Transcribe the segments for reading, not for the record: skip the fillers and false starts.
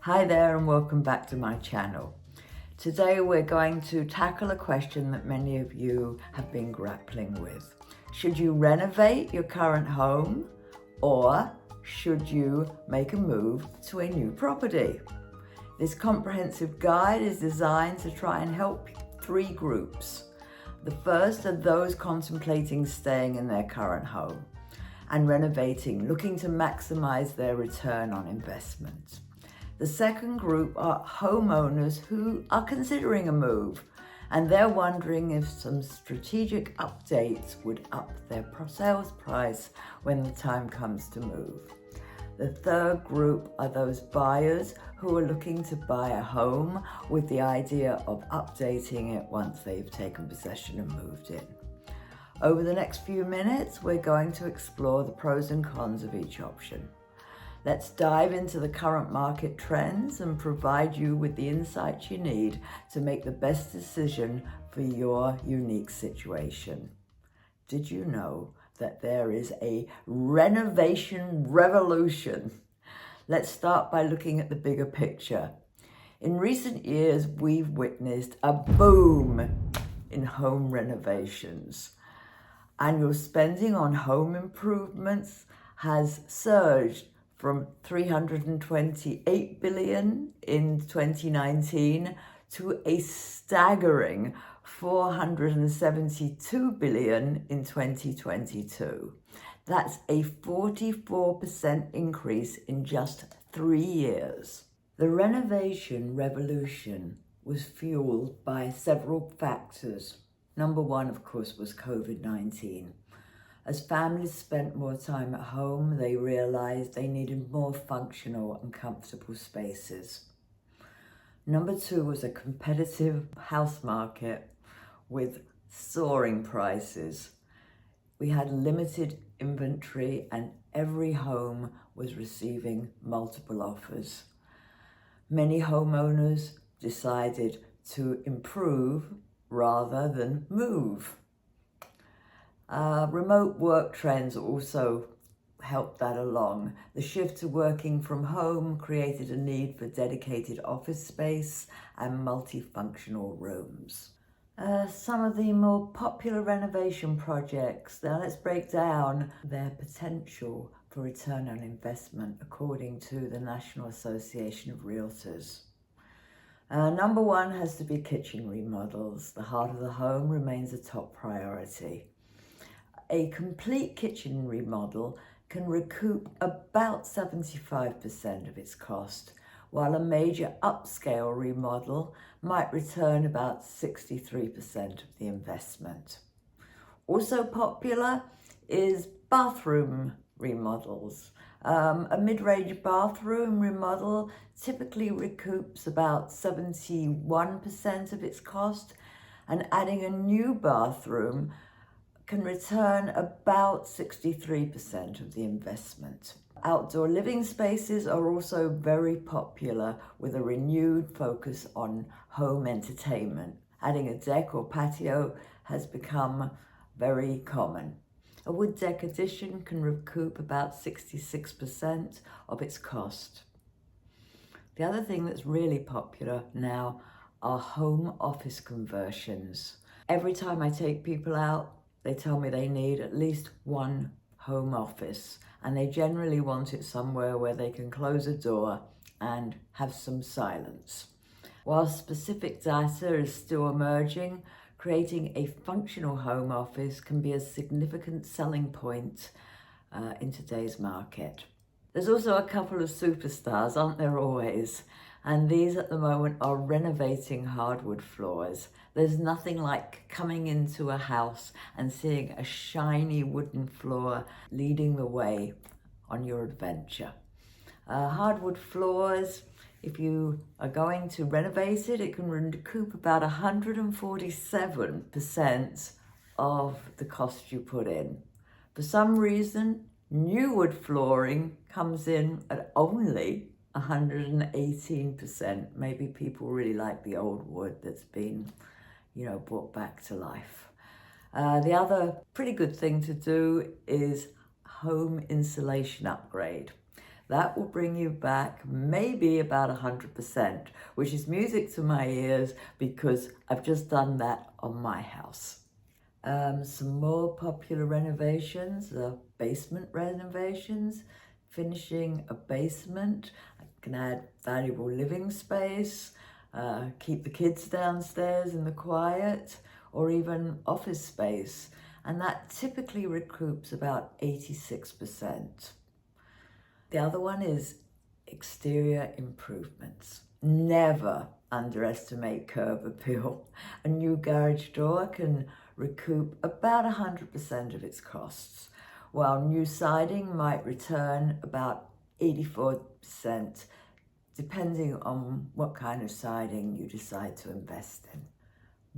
Hi there and welcome back to my channel. Today we're going to tackle a question that many of you have been grappling with. Should you renovate your current home or should you make a move to a new property? This comprehensive guide is designed to try and help three groups. The first are those contemplating staying in their current home and renovating, looking to maximize their return on investment. The second group are homeowners who are considering a move and they're wondering if some strategic updates would up their sales price when the time comes to move. The third group are those buyers who are looking to buy a home with the idea of updating it once they've taken possession and moved in. Over the next few minutes, we're going to explore the pros and cons of each option. Let's dive into the current market trends and provide you with the insights you need to make the best decision for your unique situation. Did you know that there is a renovation revolution? Let's start by looking at the bigger picture. In recent years, we've witnessed a boom in home renovations. Annual spending on home improvements has surged from $328 billion in 2019 to a staggering $472 billion in 2022. That's a 44% increase in just 3 years. The renovation revolution was fueled by several factors. Number one, of course, was COVID-19. As families spent more time at home, they realized they needed more functional and comfortable spaces. Number two was a competitive house market with soaring prices. We had limited inventory and every home was receiving multiple offers. Many homeowners decided to improve rather than move. Remote work trends also helped that along. The shift to working from home created a need for dedicated office space and multifunctional rooms. Some of the more popular renovation projects, now let's break down their potential for return on investment according to the National Association of Realtors. Number one has to be kitchen remodels. The heart of the home remains a top priority. A complete kitchen remodel can recoup about 75% of its cost, while a major upscale remodel might return about 63% of the investment. Also popular is bathroom remodels. A mid-range bathroom remodel typically recoups about 71% of its cost, and adding a new bathroom can return about 63% of the investment. Outdoor living spaces are also very popular with a renewed focus on home entertainment. Adding a deck or patio has become very common. A wood deck addition can recoup about 66% of its cost. The other thing that's really popular now are home office conversions. Every time I take people out, they tell me they need at least one home office, and they generally want it somewhere where they can close a door and have some silence. While specific data is still emerging, creating a functional home office can be a significant selling point in today's market. There's also a couple of superstars, aren't there always? And these at the moment are renovating hardwood floors. There's nothing like coming into a house and seeing a shiny wooden floor leading the way on your adventure. Hardwood floors, if you are going to renovate it, it can recoup about 147% of the cost you put in. For some reason, new wood flooring comes in at only 118%. Maybe people really like the old wood that's been, brought back to life. The other pretty good thing to do is home insulation upgrade. That will bring you back maybe about 100%, which is music to my ears because I've just done that on my house. Some more popular renovations are basement renovations. Finishing a basement can add valuable living space, keep the kids downstairs in the quiet, or even office space. And that typically recoups about 86%. The other one is exterior improvements. Never underestimate curb appeal. A new garage door can recoup about 100% of its costs, while new siding might return about 84%, depending on what kind of siding you decide to invest in.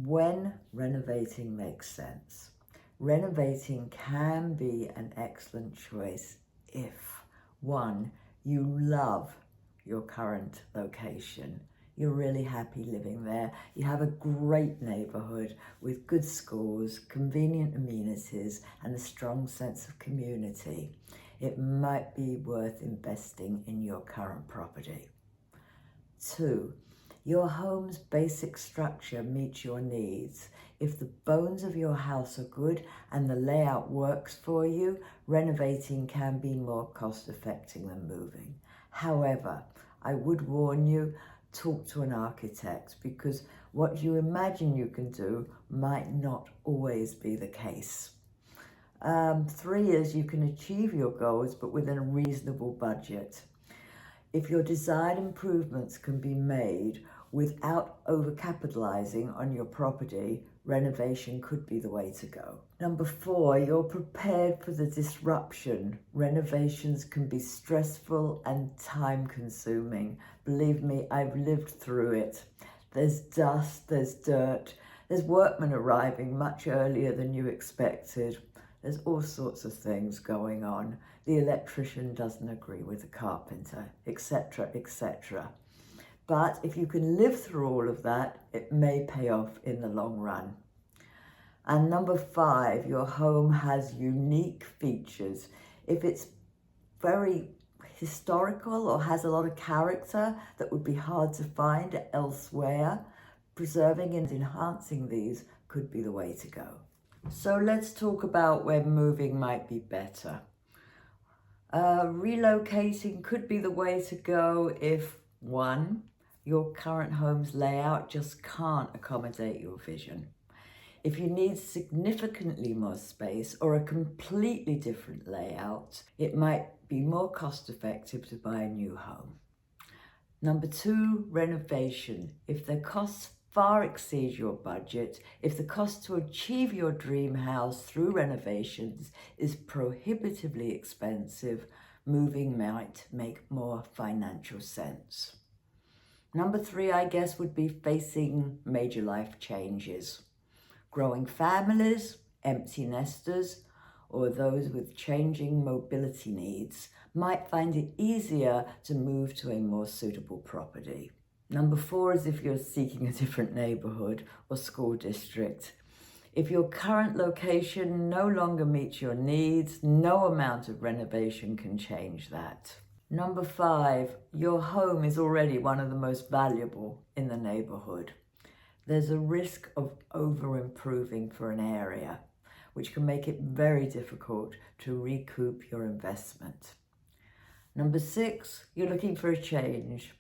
When renovating makes sense, renovating can be an excellent choice if, one, you love your current location. You're really happy living there. You have a great neighborhood with good schools, convenient amenities, and a strong sense of community. It might be worth investing in your current property. 2, your home's basic structure meets your needs. If the bones of your house are good and the layout works for you, renovating can be more cost-effective than moving. However, I would warn you, talk to an architect, because what you imagine you can do might not always be the case. 3 is you can achieve your goals, but within a reasonable budget. If your desired improvements can be made without overcapitalizing on your property, renovation could be the way to go. Number 4, you're prepared for the disruption. Renovations can be stressful and time-consuming. Believe me, I've lived through it. There's dust, there's dirt, there's workmen arriving much earlier than you expected. There's all sorts of things going on. The electrician doesn't agree with the carpenter, etc., etc. But if you can live through all of that, it may pay off in the long run. And number 5, your home has unique features. If it's very historical or has a lot of character that would be hard to find elsewhere, preserving and enhancing these could be the way to go. So let's talk about where moving might be better. Relocating could be the way to go if, 1, your current home's layout just can't accommodate your vision. If you need significantly more space or a completely different layout, it might be more cost effective to buy a new home. Number 2, renovation. If the costs far exceed your budget, if the cost to achieve your dream house through renovations is prohibitively expensive, moving might make more financial sense. Number 3, I guess, would be facing major life changes. Growing families, empty nesters, or those with changing mobility needs might find it easier to move to a more suitable property. Number 4 is if you're seeking a different neighborhood or school district. If your current location no longer meets your needs, no amount of renovation can change that. Number 5, your home is already one of the most valuable in the neighborhood. There's a risk of over-improving for an area, which can make it very difficult to recoup your investment. Number 6, you're looking for a change.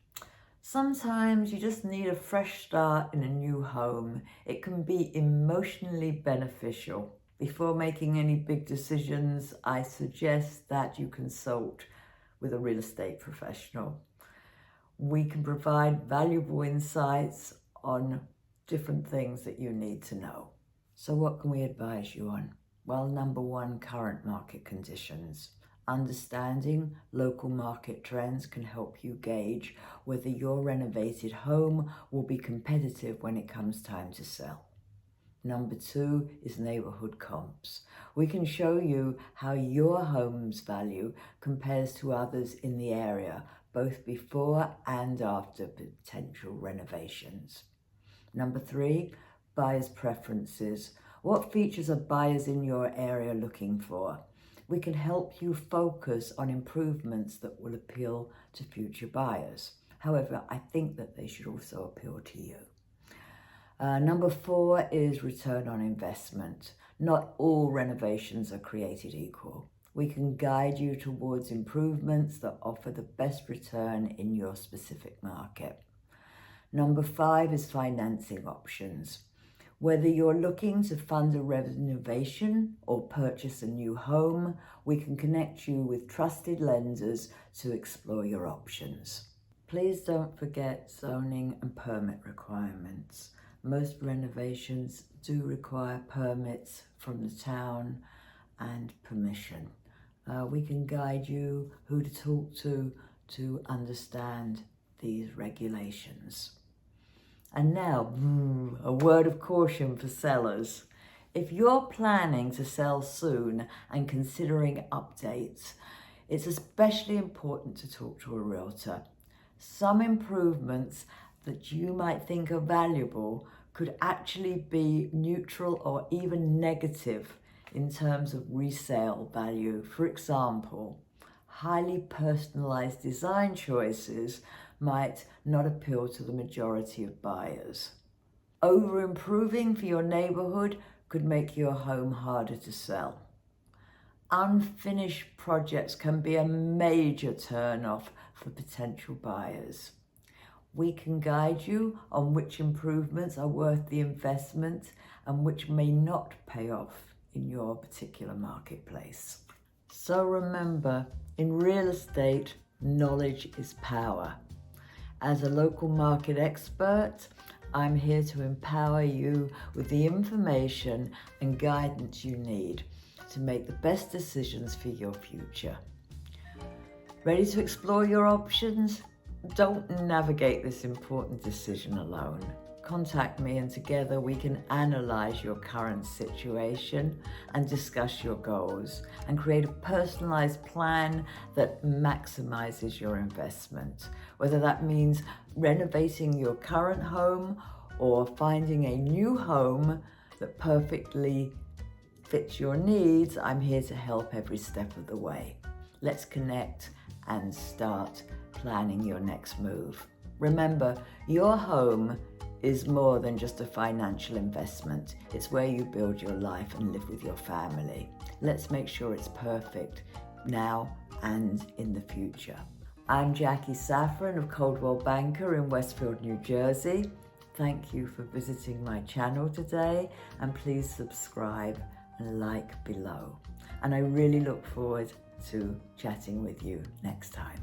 Sometimes you just need a fresh start in a new home. It can be emotionally beneficial. Before making any big decisions, I suggest that you consult with a real estate professional. We can provide valuable insights on different things that you need to know. So what can we advise you on? Well, number 1, current market conditions. Understanding local market trends can help you gauge whether your renovated home will be competitive when it comes time to sell. Number 2 is neighborhood comps. We can show you how your home's value compares to others in the area, both before and after potential renovations. Number 3, buyers' preferences. What features are buyers in your area looking for? we can help you focus on improvements that will appeal to future buyers. However, I think that they should also appeal to you. Number 4 is return on investment. Not all renovations are created equal. We can guide you towards improvements that offer the best return in your specific market. Number 5 is financing options. Whether you're looking to fund a renovation or purchase a new home, we can connect you with trusted lenders to explore your options. Please don't forget zoning and permit requirements. Most renovations do require permits from the town and permission. We can guide you who to talk to understand these regulations. And now, a word of caution for sellers. If you're planning to sell soon and considering updates, it's especially important to talk to a realtor. Some improvements that you might think are valuable could actually be neutral or even negative in terms of resale value. For example, highly personalized design choices might not appeal to the majority of buyers. Over-improving for your neighborhood could make your home harder to sell. Unfinished projects can be a major turn-off for potential buyers. We can guide you on which improvements are worth the investment and which may not pay off in your particular marketplace. So remember, in real estate, knowledge is power. As a local market expert, I'm here to empower you with the information and guidance you need to make the best decisions for your future. Ready to explore your options? Don't navigate this important decision alone. Contact me and together we can analyze your current situation and discuss your goals and create a personalized plan that maximizes your investment. Whether that means renovating your current home or finding a new home that perfectly fits your needs, I'm here to help every step of the way. Let's connect and start planning your next move. Remember, your home is more than just a financial investment. It's where you build your life and live with your family. Let's make sure it's perfect now and in the future. I'm Jackie Safran of Coldwell Banker in Westfield, New Jersey. Thank you for visiting my channel today, and please subscribe and like below. And I really look forward to chatting with you next time.